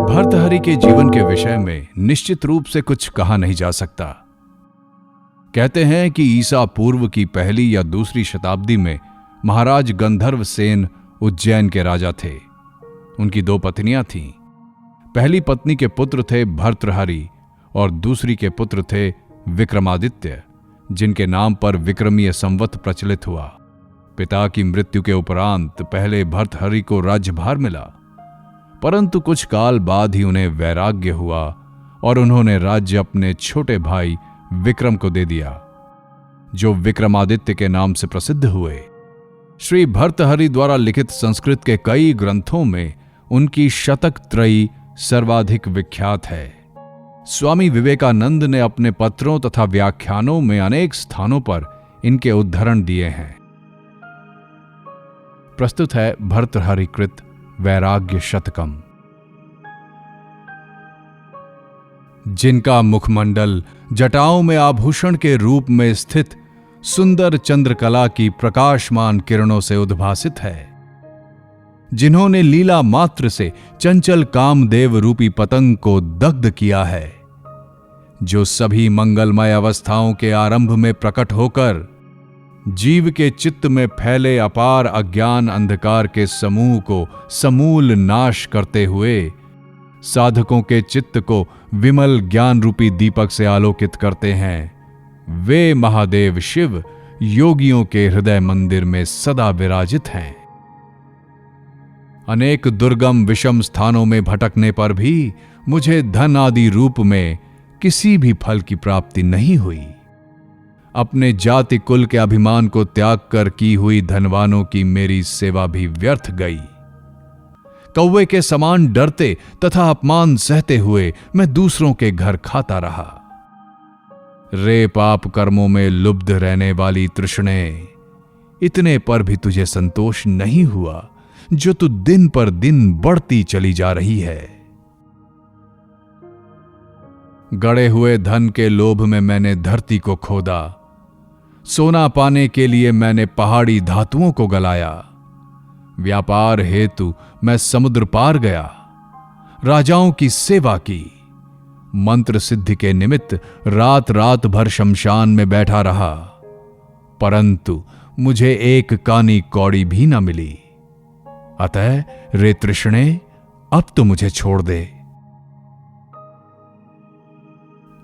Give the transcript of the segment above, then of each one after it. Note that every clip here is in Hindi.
भर्तहरि के जीवन के विषय में निश्चित रूप से कुछ कहा नहीं जा सकता। कहते हैं कि ईसा पूर्व की पहली या दूसरी शताब्दी में महाराज गंधर्व सेन उज्जैन के राजा थे। उनकी 2 पत्नियां थीं। पहली पत्नी के पुत्र थे भर्तृहरि और दूसरी के पुत्र थे विक्रमादित्य, जिनके नाम पर विक्रमीय संवत प्रचलित हुआ। पिता की मृत्यु के उपरांत पहले भर्तहरि को राज्यभार मिला, परंतु कुछ काल बाद ही उन्हें वैराग्य हुआ और उन्होंने राज्य अपने छोटे भाई विक्रम को दे दिया, जो विक्रमादित्य के नाम से प्रसिद्ध हुए। श्री भर्तहरि द्वारा लिखित संस्कृत के कई ग्रंथों में उनकी शतक त्रयी सर्वाधिक विख्यात है। स्वामी विवेकानंद ने अपने पत्रों तथा व्याख्यानों में अनेक स्थानों पर इनके उद्धरण दिए हैं। प्रस्तुत है भर्तहरि कृत वैराग्य शतकम। जिनका मुखमंडल जटाओं में आभूषण के रूप में स्थित सुंदर चंद्रकला की प्रकाशमान किरणों से उद्भासित है, जिन्होंने लीला मात्र से चंचल कामदेव रूपी पतंग को दग्ध किया है, जो सभी मंगलमय अवस्थाओं के आरंभ में प्रकट होकर जीव के चित्त में फैले अपार अज्ञान अंधकार के समूह को समूल नाश करते हुए साधकों के चित्त को विमल ज्ञान रूपी दीपक से आलोकित करते हैं, वे महादेव शिव योगियों के हृदय मंदिर में सदा विराजित हैं। अनेक दुर्गम विषम स्थानों में भटकने पर भी मुझे धन आदि रूप में किसी भी फल की प्राप्ति नहीं हुई। अपने जाति कुल के अभिमान को त्याग कर की हुई धनवानों की मेरी सेवा भी व्यर्थ गई। कौवे के समान डरते तथा अपमान सहते हुए मैं दूसरों के घर खाता रहा। रे पाप कर्मों में लुब्ध रहने वाली तृष्णे, इतने पर भी तुझे संतोष नहीं हुआ, जो तू दिन पर दिन बढ़ती चली जा रही है। गड़े हुए धन के लोभ में मैंने धरती को खोदा, सोना पाने के लिए मैंने पहाड़ी धातुओं को गलाया। व्यापार हेतु मैं समुद्र पार गया, राजाओं की सेवा की, मंत्र सिद्धि के निमित्त रात रात भर शमशान में बैठा रहा, परंतु मुझे एक कानी कौड़ी भी न मिली। अतः रे तृष्णे, अब तो मुझे छोड़ दे।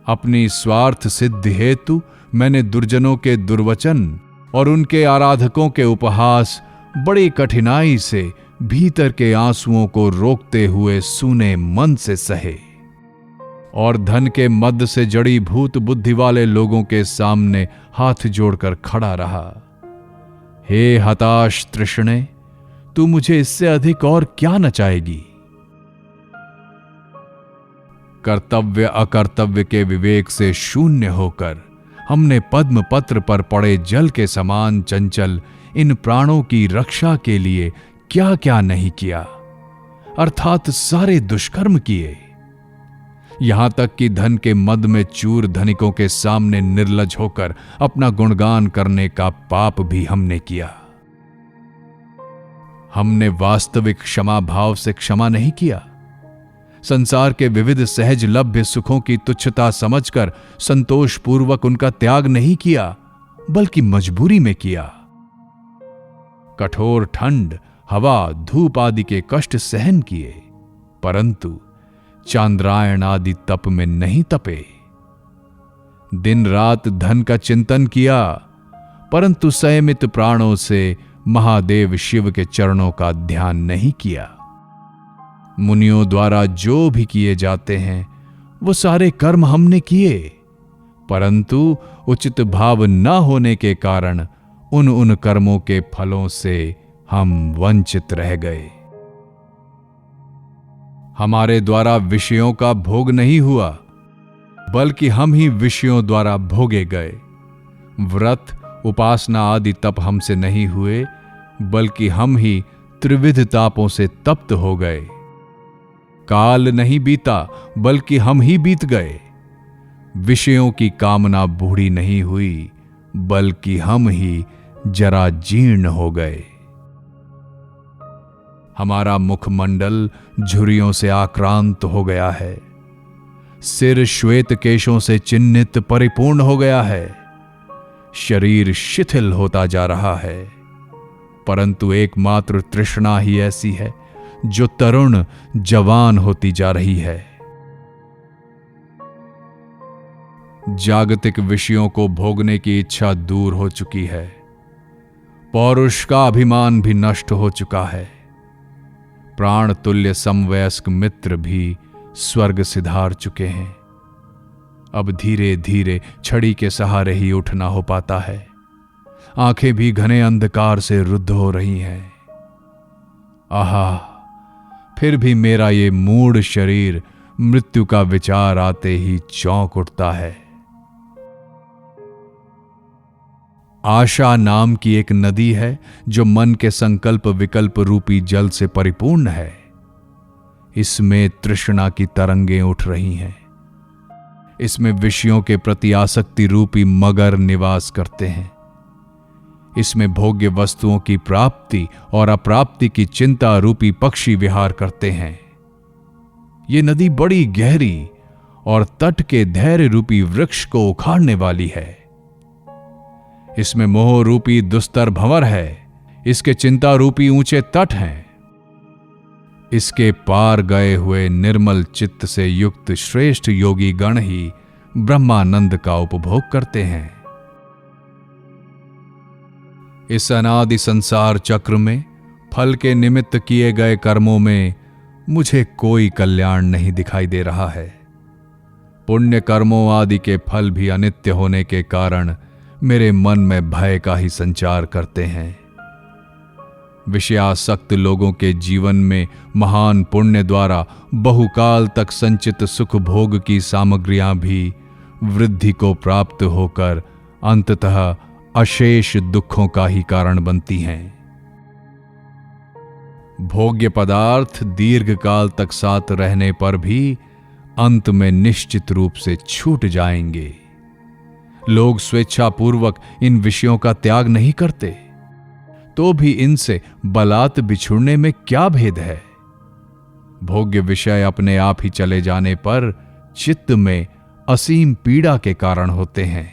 अपनी स्वार्थ सिद्धि हेतु मैंने दुर्जनों के दुर्वचन और उनके आराधकों के उपहास बड़ी कठिनाई से भीतर के आंसुओं को रोकते हुए सूने मन से सहे, और धन के मद से जड़ी भूत बुद्धि वाले लोगों के सामने हाथ जोड़कर खड़ा रहा। हे हताश तृष्णे, तू मुझे इससे अधिक और क्या नचाएगी? कर्तव्य अकर्तव्य के विवेक से शून्य होकर हमने पद्म पत्र पर पड़े जल के समान चंचल इन प्राणों की रक्षा के लिए क्या क्या नहीं किया, अर्थात सारे दुष्कर्म किए। यहां तक कि धन के मद में चूर धनिकों के सामने निर्लज होकर अपना गुणगान करने का पाप भी हमने किया। हमने वास्तविक क्षमा भाव से क्षमा नहीं किया, संसार के विविध सहज लभ्य सुखों की तुच्छता समझकर संतोषपूर्वक उनका त्याग नहीं किया, बल्कि मजबूरी में किया। कठोर ठंड, हवा, धूप आदि के कष्ट सहन किए, परंतु चांद्रायण आदि तप में नहीं तपे। दिन रात धन का चिंतन किया, परंतु संयमित प्राणों से महादेव शिव के चरणों का ध्यान नहीं किया। मुनियों द्वारा जो भी किए जाते हैं वो सारे कर्म हमने किए, परंतु उचित भाव न होने के कारण उन कर्मों के फलों से हम वंचित रह गए। हमारे द्वारा विषयों का भोग नहीं हुआ, बल्कि हम ही विषयों द्वारा भोगे गए। व्रत, उपासना आदि तप हमसे नहीं हुए, बल्कि हम ही त्रिविध तापों से तप्त हो गए। काल नहीं बीता, बल्कि हम ही बीत गए। विषयों की कामना बूढ़ी नहीं हुई, बल्कि हम ही जरा जीर्ण हो गए। हमारा मुखमंडल झुर्रियों से आक्रांत हो गया है, सिर श्वेत केशों से चिन्हित परिपूर्ण हो गया है, शरीर शिथिल होता जा रहा है, परंतु एकमात्र तृष्णा ही ऐसी है जो तरुण जवान होती जा रही है। जागतिक विषयों को भोगने की इच्छा दूर हो चुकी है, पौरुष का अभिमान भी नष्ट हो चुका है, प्राण तुल्य समवयस्क मित्र भी स्वर्ग सिधार चुके हैं। अब धीरे धीरे छड़ी के सहारे ही उठना हो पाता है, आंखें भी घने अंधकार से रुद्ध हो रही हैं। आहा, फिर भी मेरा ये मूढ़ शरीर मृत्यु का विचार आते ही चौंक उठता है। आशा नाम की एक नदी है जो मन के संकल्प विकल्प रूपी जल से परिपूर्ण है। इसमें तृष्णा की तरंगें उठ रही हैं। इसमें विषयों के प्रति आसक्ति रूपी मगर निवास करते हैं। इसमें भोग्य वस्तुओं की प्राप्ति और अप्राप्ति की चिंता रूपी पक्षी विहार करते हैं। ये नदी बड़ी गहरी और तट के धैर्य रूपी वृक्ष को उखाड़ने वाली है। इसमें मोह रूपी दुस्तर भंवर है, इसके चिंता रूपी ऊंचे तट हैं। इसके पार गए हुए निर्मल चित्त से युक्त श्रेष्ठ योगी गण ही ब्रह्मानंद का उपभोग करते हैं। इस अनादि संसार चक्र में फल के निमित्त किए गए कर्मों में मुझे कोई कल्याण नहीं दिखाई दे रहा है। पुण्य कर्मों आदि के फल भी अनित्य होने के कारण मेरे मन में भय का ही संचार करते हैं। विषयासक्त लोगों के जीवन में महान पुण्य द्वारा बहुकाल तक संचित सुख भोग की सामग्रियां भी वृद्धि को प्राप्त होकर अंततः अशेष दुखों का ही कारण बनती हैं। भोग्य पदार्थ दीर्घ काल तक साथ रहने पर भी अंत में निश्चित रूप से छूट जाएंगे। लोग स्वेच्छापूर्वक इन विषयों का त्याग नहीं करते, तो भी इनसे बलात् बिछुड़ने में क्या भेद है। भोग्य विषय अपने आप ही चले जाने पर चित्त में असीम पीड़ा के कारण होते हैं,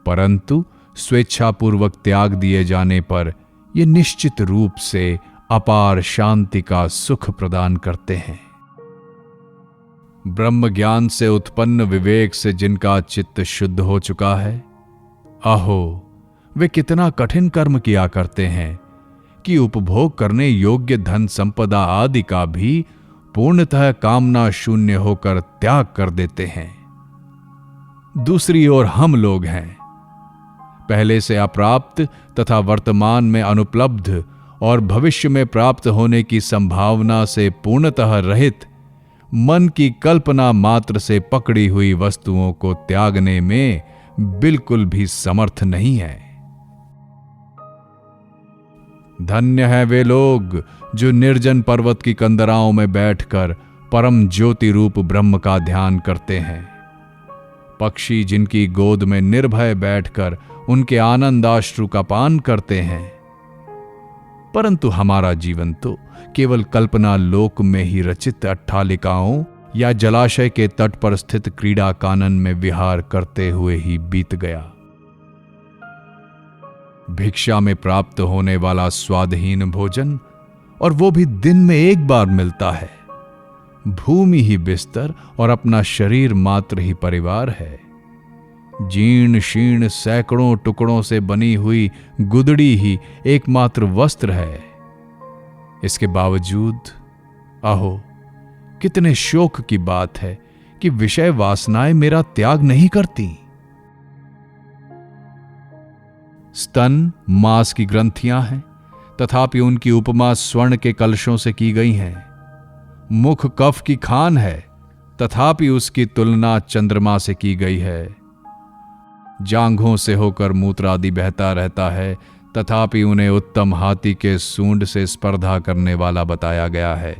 परंतु स्वेच्छापूर्वक त्याग दिए जाने पर ये निश्चित रूप से अपार शांति का सुख प्रदान करते हैं। ब्रह्म ज्ञान से उत्पन्न विवेक से जिनका चित्त शुद्ध हो चुका है, अहो, वे कितना कठिन कर्म किया करते हैं कि उपभोग करने योग्य धन संपदा आदि का भी पूर्णतः कामना शून्य होकर त्याग कर देते हैं। दूसरी ओर हम लोग हैं, पहले से अप्राप्त तथा वर्तमान में अनुपलब्ध और भविष्य में प्राप्त होने की संभावना से पूर्णतः रहित, मन की कल्पना मात्र से पकड़ी हुई वस्तुओं को त्यागने में बिल्कुल भी समर्थ नहीं है। धन्य है वे लोग जो निर्जन पर्वत की कंदराओं में बैठकर परम ज्योति रूप ब्रह्म का ध्यान करते हैं। पक्षी जिनकी गोद में निर्भय बैठकर उनके आनंदाश्रु का पान करते हैं। परंतु हमारा जीवन तो केवल कल्पना लोक में ही रचित अट्टालिकाओं या जलाशय के तट पर स्थित क्रीड़ा कानन में विहार करते हुए ही बीत गया। भिक्षा में प्राप्त होने वाला स्वादहीन भोजन, और वो भी दिन में एक बार मिलता है। भूमि ही बिस्तर और अपना शरीर मात्र ही परिवार है। जीर्ण शीर्ण सैकड़ों टुकड़ों से बनी हुई गुदड़ी ही एकमात्र वस्त्र है। इसके बावजूद अहो, कितने शोक की बात है कि विषय वासनाएं मेरा त्याग नहीं करती। स्तन मांस की ग्रंथियां हैं, तथापि उनकी उपमा स्वर्ण के कलशों से की गई है। मुख कफ की खान है, तथापि उसकी तुलना चंद्रमा से की गई है। जांघों से होकर मूत्रादि बहता रहता है, तथापि उन्हें उत्तम हाथी के सूंड से स्पर्धा करने वाला बताया गया है।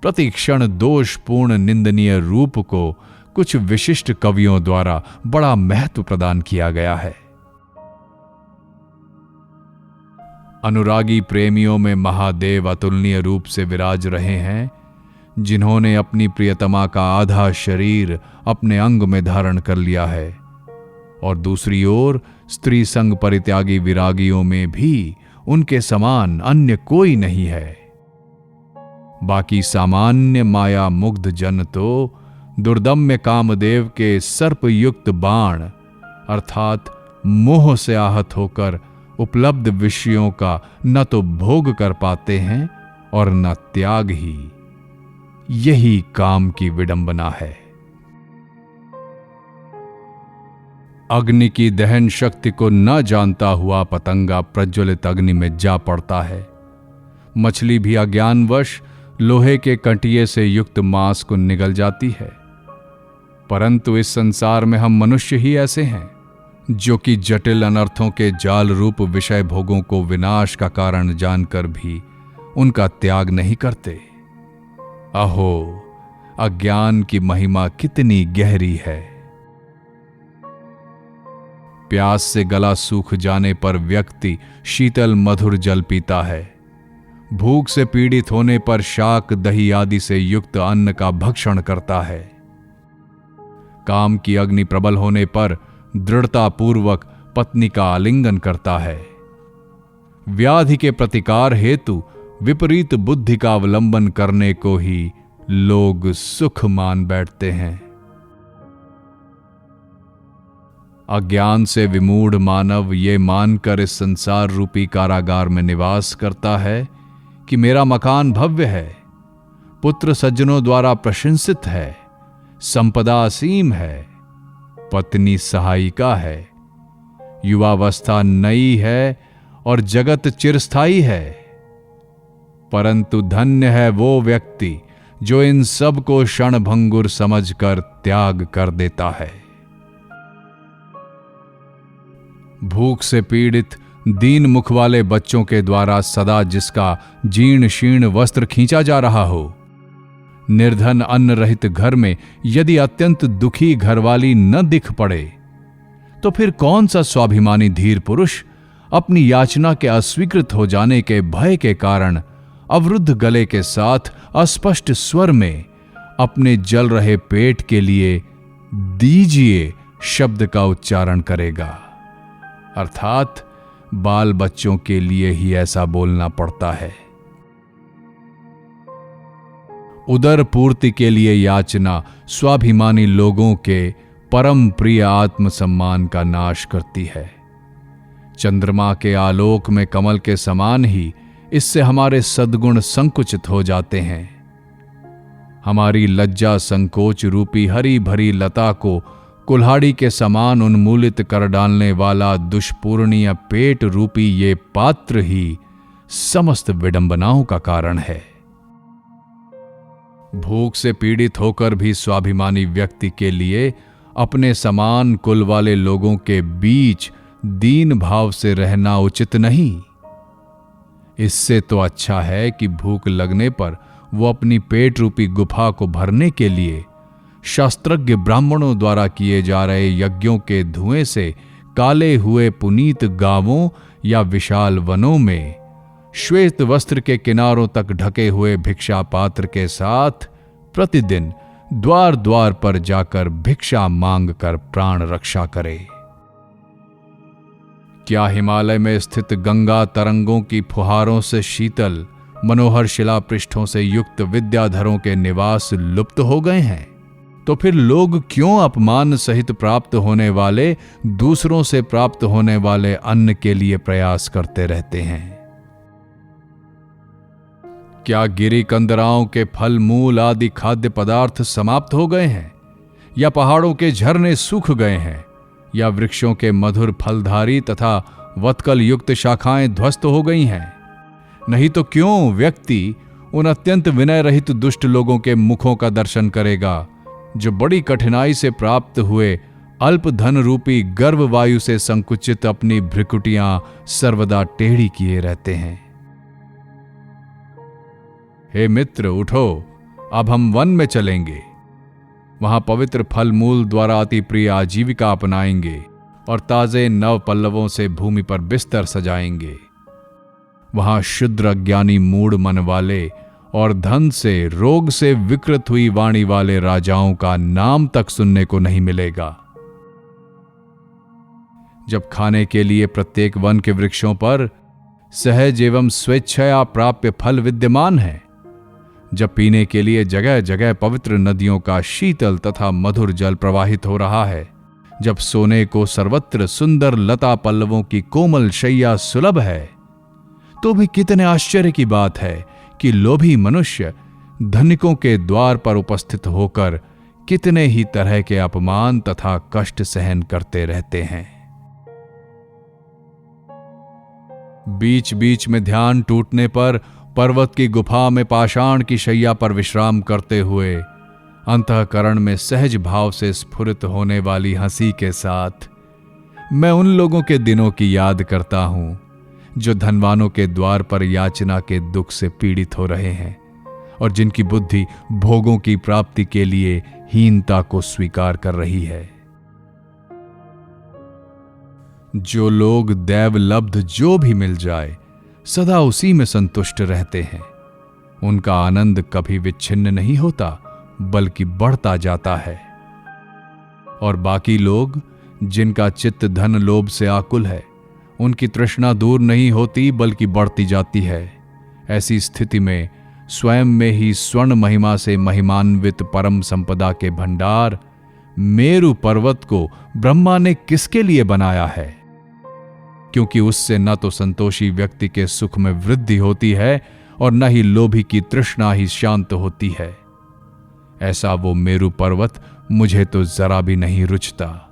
प्रतिक्षण दोषपूर्ण निंदनीय रूप को कुछ विशिष्ट कवियों द्वारा बड़ा महत्व प्रदान किया गया है। अनुरागी प्रेमियों में महादेव अतुलनीय रूप से विराज रहे हैं, जिन्होंने अपनी प्रियतमा का आधा शरीर अपने अंग में धारण कर लिया है, और दूसरी ओर स्त्री संग परित्यागी विरागियों में भी उनके समान अन्य कोई नहीं है। बाकी सामान्य माया मुग्ध जन तो दुर्दम्य कामदेव के सर्पयुक्त बाण अर्थात मोह से आहत होकर उपलब्ध विषयों का न तो भोग कर पाते हैं और न त्याग ही। यही काम की विडंबना है। अग्नि की दहन शक्ति को न जानता हुआ पतंगा प्रज्वलित अग्नि में जा पड़ता है। मछली भी अज्ञानवश लोहे के कंटिए से युक्त मांस को निगल जाती है। परंतु इस संसार में हम मनुष्य ही ऐसे हैं जो कि जटिल अनर्थों के जाल रूप विषय भोगों को विनाश का कारण जानकर भी उनका त्याग नहीं करते। अहो, अज्ञान की महिमा कितनी गहरी है। प्यास से गला सूख जाने पर व्यक्ति शीतल मधुर जल पीता है। भूख से पीड़ित होने पर शाक दही आदि से युक्त अन्न का भक्षण करता है। काम की अग्नि प्रबल होने पर दृढ़तापूर्वक पत्नी का आलिंगन करता है। व्याधि के प्रतिकार हेतु विपरीत बुद्धि का अवलंबन करने को ही लोग सुख मान बैठते हैं। अज्ञान से विमूढ़ मानव ये मानकर इस संसार रूपी कारागार में निवास करता है कि मेरा मकान भव्य है, पुत्र सज्जनों द्वारा प्रशंसित है, संपदा असीम है, पत्नी सहायिका है, युवावस्था नई है और जगत चिरस्थायी है। परंतु धन्य है वो व्यक्ति जो इन सब को क्षणभंगुर समझकर त्याग कर देता है। भूख से पीड़ित दीन मुख वाले बच्चों के द्वारा सदा जिसका जीर्ण शीर्ण वस्त्र खींचा जा रहा हो, निर्धन अन्न रहित घर में यदि अत्यंत दुखी घरवाली न दिख पड़े, तो फिर कौन सा स्वाभिमानी धीर पुरुष अपनी याचना के अस्वीकृत हो जाने के भय के कारण अवरुद्ध गले के साथ अस्पष्ट स्वर में अपने जल रहे पेट के लिए दीजिए शब्द का उच्चारण करेगा। अर्थात बाल बच्चों के लिए ही ऐसा बोलना पड़ता है। उदर पूर्ति के लिए याचना स्वाभिमानी लोगों के परम प्रिय आत्मसम्मान का नाश करती है। चंद्रमा के आलोक में कमल के समान ही इससे हमारे सद्गुण संकुचित हो जाते हैं। हमारी लज्जा संकोच रूपी हरी भरी लता को कुल्हाड़ी के समान उन्मूलित कर डालने वाला दुष्पूर्णीय पेट रूपी ये पात्र ही समस्त विडंबनाओं का कारण है। भूख से पीड़ित होकर भी स्वाभिमानी व्यक्ति के लिए अपने समान कुल वाले लोगों के बीच दीन भाव से रहना उचित नहीं। इससे तो अच्छा है कि भूख लगने पर वो अपनी पेट रूपी गुफा को भरने के लिए शास्त्रज्ञ ब्राह्मणों द्वारा किए जा रहे यज्ञों के धुएं से काले हुए पुनीत गांवों या विशाल वनों में श्वेत वस्त्र के किनारों तक ढके हुए भिक्षा पात्र के साथ प्रतिदिन द्वार द्वार पर जाकर भिक्षा मांग कर प्राण रक्षा करे। क्या हिमालय में स्थित गंगा तरंगों की फुहारों से शीतल मनोहर शिला पृष्ठों से युक्त विद्याधरों के निवास लुप्त हो गए हैं? तो फिर लोग क्यों अपमान सहित प्राप्त होने वाले दूसरों से प्राप्त होने वाले अन्न के लिए प्रयास करते रहते हैं? क्या गिरी कंदराओं के फल मूल आदि खाद्य पदार्थ समाप्त हो गए हैं, या पहाड़ों के झरने सूख गए हैं, या वृक्षों के मधुर फलधारी तथा वत्कल युक्त शाखाएं ध्वस्त हो गई हैं? नहीं तो क्यों व्यक्ति उन अत्यंत विनय रहित दुष्ट लोगों के मुखों का दर्शन करेगा जो बड़ी कठिनाई से प्राप्त हुए अल्प धन रूपी गर्भ वायु से संकुचित अपनी भ्रिकुटियां सर्वदा टेढ़ी किए रहते हैं। हे मित्र, उठो, अब हम वन में चलेंगे। वहां पवित्र फल मूल द्वारा अति प्रिय आजीविका अपनाएंगे और ताजे नव पल्लवों से भूमि पर बिस्तर सजाएंगे। वहां शुद्र अज्ञानी मूढ़ मन वाले और धन से रोग से विकृत हुई वाणी वाले राजाओं का नाम तक सुनने को नहीं मिलेगा। जब खाने के लिए प्रत्येक वन के वृक्षों पर सहज एवं स्वेच्छया प्राप्य फल विद्यमान है, जब पीने के लिए जगह जगह पवित्र नदियों का शीतल तथा मधुर जल प्रवाहित हो रहा है, जब सोने को सर्वत्र सुंदर लता पल्लवों की कोमल शैया सुलभ है, तो भी कितने आश्चर्य की बात है कि लोभी मनुष्य धनिकों के द्वार पर उपस्थित होकर कितने ही तरह के अपमान तथा कष्ट सहन करते रहते हैं। बीच बीच में ध्यान टूटने पर पर्वत की गुफा में पाषाण की शैया पर विश्राम करते हुए अंतःकरण में सहज भाव से स्फुरित होने वाली हंसी के साथ मैं उन लोगों के दिनों की याद करता हूं जो धनवानों के द्वार पर याचना के दुख से पीड़ित हो रहे हैं और जिनकी बुद्धि भोगों की प्राप्ति के लिए हीनता को स्वीकार कर रही है। जो लोग दैवलब्ध जो भी मिल जाए सदा उसी में संतुष्ट रहते हैं, उनका आनंद कभी विच्छिन्न नहीं होता बल्कि बढ़ता जाता है। और बाकी लोग जिनका चित्त धन लोभ से आकुल है, उनकी तृष्णा दूर नहीं होती बल्कि बढ़ती जाती है। ऐसी स्थिति में स्वयं में ही स्वर्ण महिमा से महिमान्वित परम संपदा के भंडार मेरु पर्वत को ब्रह्मा ने किसके लिए बनाया है? क्योंकि उससे न तो संतोषी व्यक्ति के सुख में वृद्धि होती है और न ही लोभी की तृष्णा ही शांत होती है। ऐसा वो मेरु पर्वत मुझे तो जरा भी नहीं रुचता।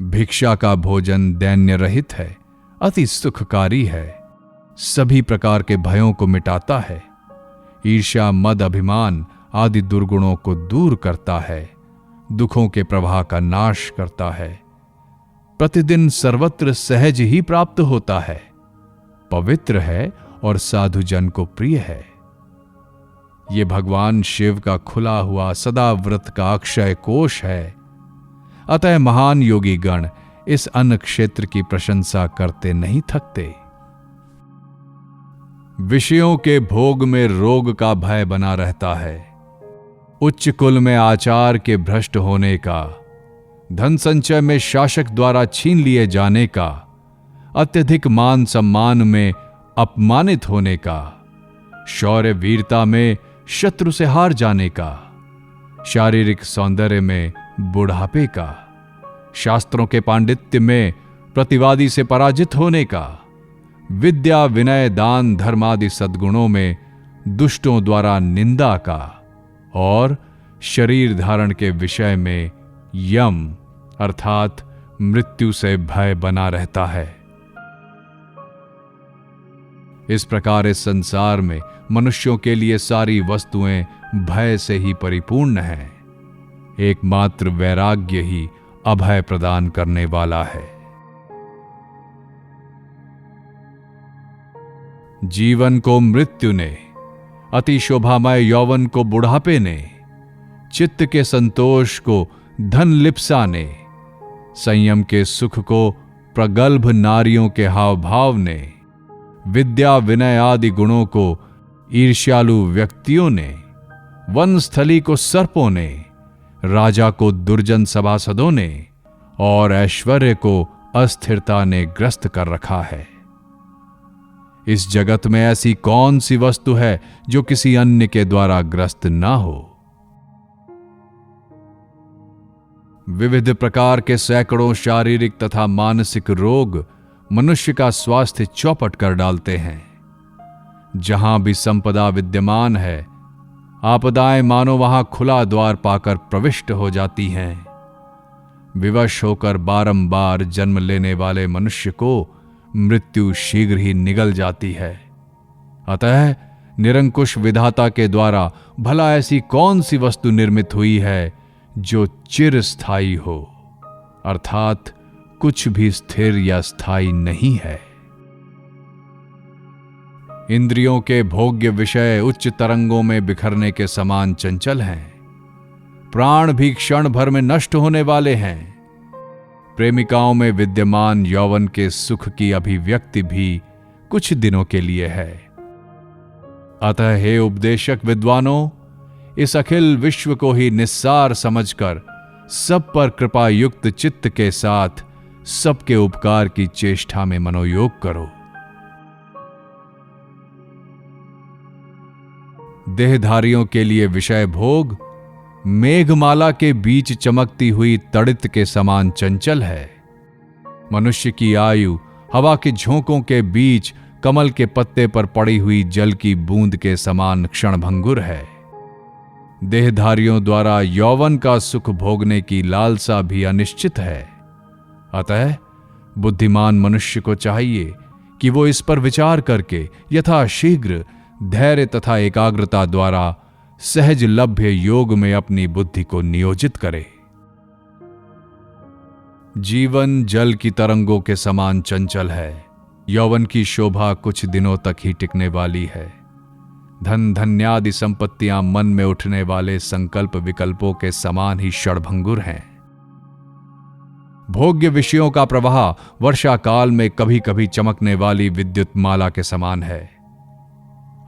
भिक्षा का भोजन दैन्य रहित है, अति सुखकारी है, सभी प्रकार के भयों को मिटाता है, ईर्ष्या मद अभिमान आदि दुर्गुणों को दूर करता है, दुखों के प्रवाह का नाश करता है, प्रतिदिन सर्वत्र सहज ही प्राप्त होता है, पवित्र है और साधु जन को प्रिय है। ये भगवान शिव का खुला हुआ सदा व्रत का अक्षय कोश है। अतः महान योगी गण इस अन्न क्षेत्र की प्रशंसा करते नहीं थकते। विषयों के भोग में रोग का भय बना रहता है, उच्च कुल में आचार के भ्रष्ट होने का, धन संचय में शासक द्वारा छीन लिए जाने का, अत्यधिक मान सम्मान में अपमानित होने का, शौर्य वीरता में शत्रु से हार जाने का, शारीरिक सौंदर्य में बुढ़ापे का, शास्त्रों के पांडित्य में प्रतिवादी से पराजित होने का, विद्या विनय दान धर्म आदि सद्गुणों में दुष्टों द्वारा निंदा का, और शरीर धारण के विषय में यम अर्थात मृत्यु से भय बना रहता है। इस प्रकार इस संसार में मनुष्यों के लिए सारी वस्तुएं भय से ही परिपूर्ण हैं। एकमात्र वैराग्य ही अभय प्रदान करने वाला है। जीवन को मृत्यु ने, अति शोभामय यौवन को बुढ़ापे ने, चित्त के संतोष को धन लिप्सा ने, संयम के सुख को प्रगल्भ नारियों के हाव भाव ने, विद्या विनय आदि गुणों को ईर्ष्यालु व्यक्तियों ने, वनस्थली को सर्पों ने, राजा को दुर्जन सभासदों ने और ऐश्वर्य को अस्थिरता ने ग्रस्त कर रखा है। इस जगत में ऐसी कौन सी वस्तु है जो किसी अन्य के द्वारा ग्रस्त ना हो? विविध प्रकार के सैकड़ों शारीरिक तथा मानसिक रोग मनुष्य का स्वास्थ्य चौपट कर डालते हैं। जहां भी संपदा विद्यमान है, आपदाएं मानो वहां खुला द्वार पाकर प्रविष्ट हो जाती हैं। विवश होकर बारंबार जन्म लेने वाले मनुष्य को मृत्यु शीघ्र ही निगल जाती है। अतः निरंकुश विधाता के द्वारा भला ऐसी कौन सी वस्तु निर्मित हुई है जो चिरस्थायी हो, अर्थात कुछ भी स्थिर या स्थायी नहीं है। इंद्रियों के भोग्य विषय उच्च तरंगों में बिखरने के समान चंचल हैं। प्राण भी क्षण भर में नष्ट होने वाले हैं। प्रेमिकाओं में विद्यमान यौवन के सुख की अभिव्यक्ति भी कुछ दिनों के लिए है। अतः हे उपदेशक विद्वानों, इस अखिल विश्व को ही निस्सार समझकर सब पर कृपा युक्त चित्त के साथ सबके उपकार की चेष्टा में मनोयोग करो। देहधारियों के लिए विषय भोग मेघमाला के बीच चमकती हुई तड़ित के समान चंचल है। मनुष्य की आयु हवा के झोंकों के बीच कमल के पत्ते पर पड़ी हुई जल की बूंद के समान क्षणभंगुर है। देहधारियों द्वारा यौवन का सुख भोगने की लालसा भी अनिश्चित है। अतः बुद्धिमान मनुष्य को चाहिए कि वो इस पर विचार करके यथाशीघ्र धैर्य तथा एकाग्रता द्वारा सहज लभ्य योग में अपनी बुद्धि को नियोजित करे। जीवन जल की तरंगों के समान चंचल है। यौवन की शोभा कुछ दिनों तक ही टिकने वाली है। धन धन्यादि संपत्तियां मन में उठने वाले संकल्प विकल्पों के समान ही क्षणभंगुर हैं। भोग्य विषयों का प्रवाह वर्षा काल में कभी कभी चमकने वाली विद्युत माला के समान है।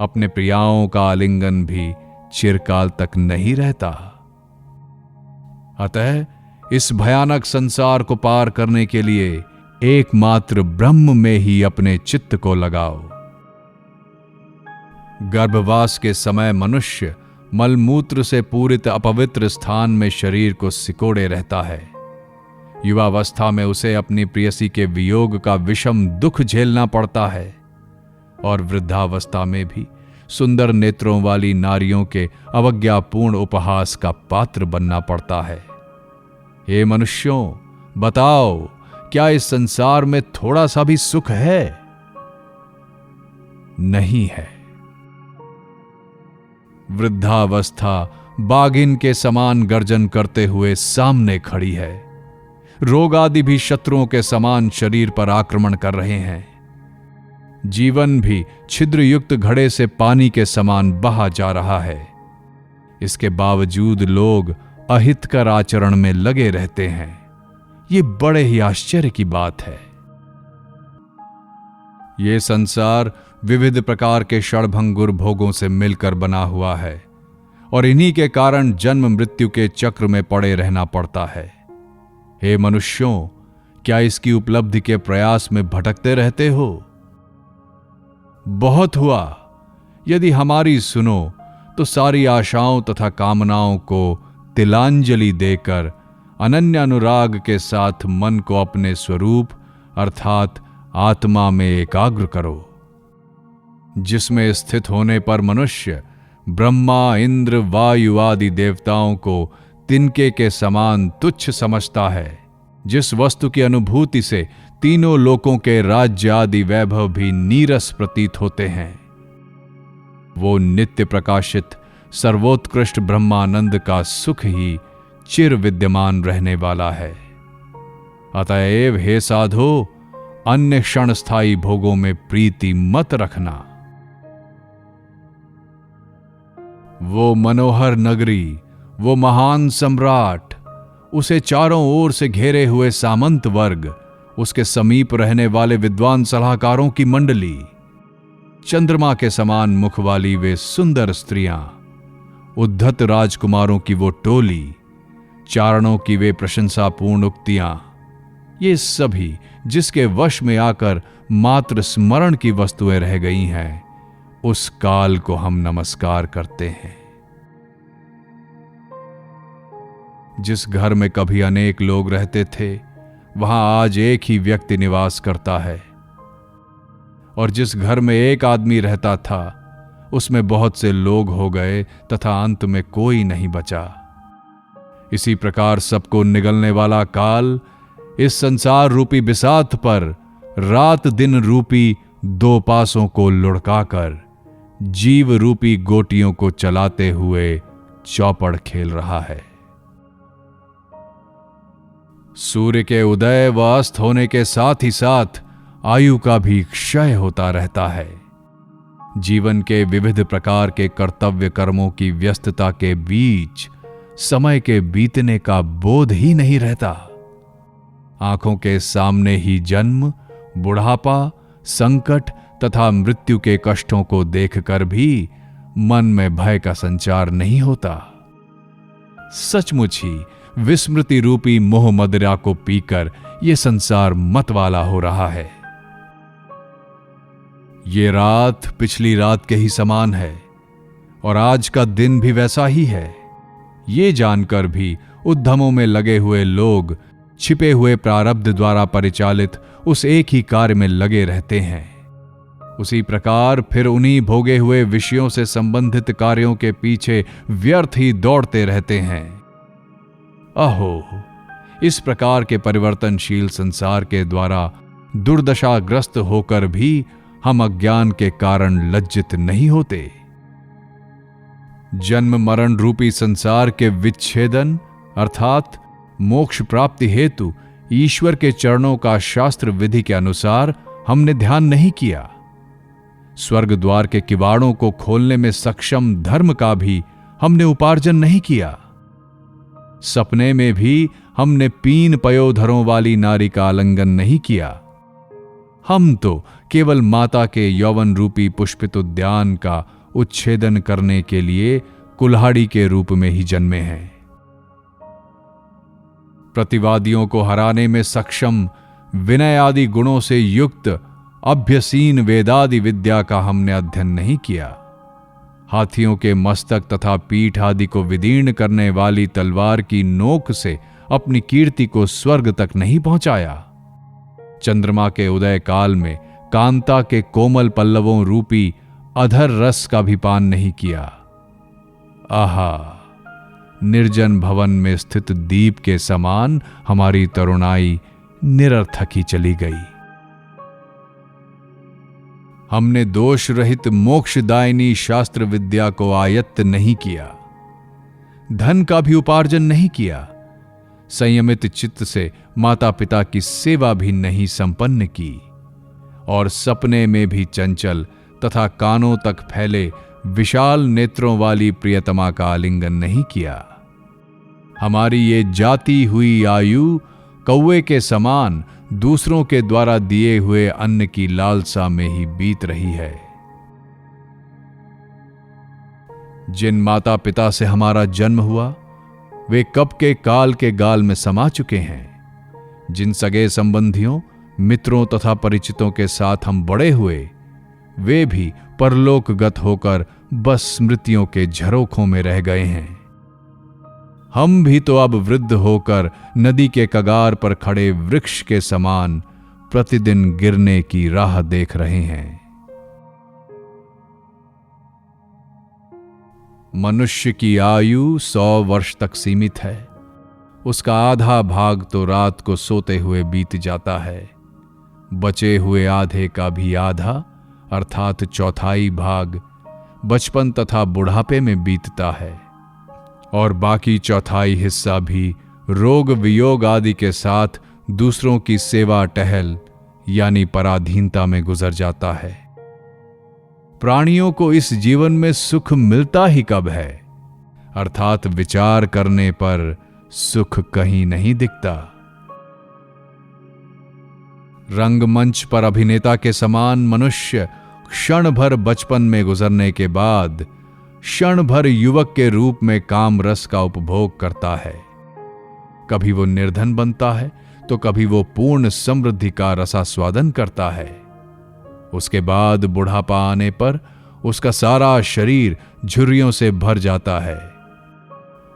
अपने प्रियाओं का आलिंगन भी चिरकाल तक नहीं रहता। अतः इस भयानक संसार को पार करने के लिए एकमात्र ब्रह्म में ही अपने चित्त को लगाओ। गर्भवास के समय मनुष्य मलमूत्र से पूरित अपवित्र स्थान में शरीर को सिकोड़े रहता है। युवावस्था में उसे अपनी प्रेयसी के वियोग का विषम दुख झेलना पड़ता है और वृद्धावस्था में भी सुंदर नेत्रों वाली नारियों के अवज्ञापूर्ण उपहास का पात्र बनना पड़ता है। हे मनुष्यों, बताओ, क्या इस संसार में थोड़ा सा भी सुख है? नहीं है। वृद्धावस्था बागिन के समान गर्जन करते हुए सामने खड़ी है। रोग आदि भी शत्रुओं के समान शरीर पर आक्रमण कर रहे हैं। जीवन भी छिद्रयुक्त घड़े से पानी के समान बहा जा रहा है। इसके बावजूद लोग अहितकर आचरण में लगे रहते हैं। ये बड़े ही आश्चर्य की बात है। ये संसार विविध प्रकार के क्षणभंगुर भोगों से मिलकर बना हुआ है और इन्हीं के कारण जन्म मृत्यु के चक्र में पड़े रहना पड़ता है। हे मनुष्यों, क्या इसकी उपलब्धि के प्रयास में भटकते रहते हो? बहुत हुआ। यदि हमारी सुनो तो सारी आशाओं तथा कामनाओं को तिलांजलि देकर अनन्य अनुराग के साथ मन को अपने स्वरूप अर्थात आत्मा में एकाग्र करो, जिसमें स्थित होने पर मनुष्य ब्रह्मा, इंद्र, वायु आदि देवताओं को तिनके के समान तुच्छ समझता है। जिस वस्तु की अनुभूति से तीनों लोकों के राज्य आदि वैभव भी नीरस प्रतीत होते हैं, वो नित्य प्रकाशित सर्वोत्कृष्ट ब्रह्मानंद का सुख ही चिर विद्यमान रहने वाला है। अतएव हे साधो, अन्य क्षणस्थायी भोगों में प्रीति मत रखना। वो मनोहर नगरी, वो महान सम्राट, उसे चारों ओर से घेरे हुए सामंत वर्ग, उसके समीप रहने वाले विद्वान सलाहकारों की मंडली, चंद्रमा के समान मुख वाली वे सुंदर स्त्रियां, उद्धत राजकुमारों की वो टोली, चारणों की वे प्रशंसापूर्ण उक्तियां, ये सभी जिसके वश में आकर मात्र स्मरण की वस्तुएं रह गई हैं, उस काल को हम नमस्कार करते हैं। जिस घर में कभी अनेक लोग रहते थे, वहां आज एक ही व्यक्ति निवास करता है, और जिस घर में एक आदमी रहता था, उसमें बहुत से लोग हो गए तथा अंत में कोई नहीं बचा। इसी प्रकार सबको निगलने वाला काल इस संसार रूपी बिसात पर रात दिन रूपी दो पासों को लुढ़काकर जीव रूपी गोटियों को चलाते हुए चौपड़ खेल रहा है। सूर्य के उदय व अस्त होने के साथ ही साथ आयु का भी क्षय होता रहता है। जीवन के विविध प्रकार के कर्तव्य कर्मों की व्यस्तता के बीच समय के बीतने का बोध ही नहीं रहता। आंखों के सामने ही जन्म, बुढ़ापा, संकट तथा मृत्यु के कष्टों को देखकर भी मन में भय का संचार नहीं होता। सचमुच ही विस्मृति रूपी मोह मदिरा को पीकर यह संसार मत वाला हो रहा है। ये रात पिछली रात के ही समान है और आज का दिन भी वैसा ही है। ये जानकर भी उद्यमों में लगे हुए लोग छिपे हुए प्रारब्ध द्वारा परिचालित उस एक ही कार्य में लगे रहते हैं। उसी प्रकार फिर उन्हीं भोगे हुए विषयों से संबंधित कार्यों के पीछे व्यर्थ ही दौड़ते रहते हैं। अहो, इस प्रकार के परिवर्तनशील संसार के द्वारा दुर्दशाग्रस्त होकर भी हम अज्ञान के कारण लज्जित नहीं होते। जन्म मरण रूपी संसार के विच्छेदन अर्थात मोक्ष प्राप्ति हेतु ईश्वर के चरणों का शास्त्र विधि के अनुसार हमने ध्यान नहीं किया। स्वर्ग द्वार के किवाड़ों को खोलने में सक्षम धर्म का भी हमने उपार्जन नहीं किया। सपने में भी हमने पीन पयोधरों वाली नारी का आलिंगन नहीं किया। हम तो केवल माता के यौवन रूपी पुष्पित उद्यान का उच्छेदन करने के लिए कुल्हाड़ी के रूप में ही जन्मे हैं। प्रतिवादियों को हराने में सक्षम विनय आदि गुणों से युक्त अभ्यसीन वेदादि विद्या का हमने अध्ययन नहीं किया। हाथियों के मस्तक तथा पीठ आदि को विदीर्ण करने वाली तलवार की नोक से अपनी कीर्ति को स्वर्ग तक नहीं पहुंचाया। चंद्रमा के उदय काल में कांता के कोमल पल्लवों रूपी अधर रस का भी पान नहीं किया। आहा, निर्जन भवन में स्थित दीप के समान हमारी तरुणाई निरर्थक ही चली गई। हमने दोष रहित मोक्षदायिनी शास्त्र विद्या को आयत्त नहीं किया। धन का भी उपार्जन नहीं किया। संयमित चित्त से माता पिता की सेवा भी नहीं संपन्न की और सपने में भी चंचल तथा कानों तक फैले विशाल नेत्रों वाली प्रियतमा का आलिंगन नहीं किया। हमारी ये जाती हुई आयु कौवे के समान दूसरों के द्वारा दिए हुए अन्न की लालसा में ही बीत रही है। जिन माता पिता से हमारा जन्म हुआ वे कब के काल के गाल में समा चुके हैं। जिन सगे संबंधियों मित्रों तथा परिचितों के साथ हम बड़े हुए वे भी परलोकगत होकर बस स्मृतियों के झरोखों में रह गए हैं। हम भी तो अब वृद्ध होकर नदी के कगार पर खड़े वृक्ष के समान प्रतिदिन गिरने की राह देख रहे हैं। मनुष्य की आयु 100 वर्ष तक सीमित है। उसका आधा भाग तो रात को सोते हुए बीत जाता है। बचे हुए आधे का भी आधा अर्थात चौथाई भाग बचपन तथा बुढ़ापे में बीतता है और बाकी चौथाई हिस्सा भी रोग वियोग आदि के साथ दूसरों की सेवा टहल यानी पराधीनता में गुजर जाता है। प्राणियों को इस जीवन में सुख मिलता ही कब है, अर्थात विचार करने पर सुख कहीं नहीं दिखता। रंगमंच पर अभिनेता के समान मनुष्य क्षण भर बचपन में गुजरने के बाद क्षण भर युवक के रूप में काम रस का उपभोग करता है। कभी वो निर्धन बनता है तो कभी वो पूर्ण समृद्धि का रसास्वादन करता है। उसके बाद बुढ़ापा आने पर उसका सारा शरीर झुर्रियों से भर जाता है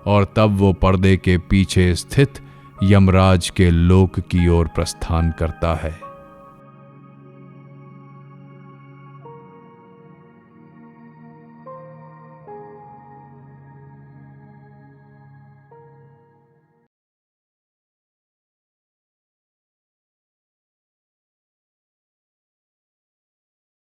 और तब वो पर्दे के पीछे स्थित यमराज के लोक की ओर प्रस्थान करता है।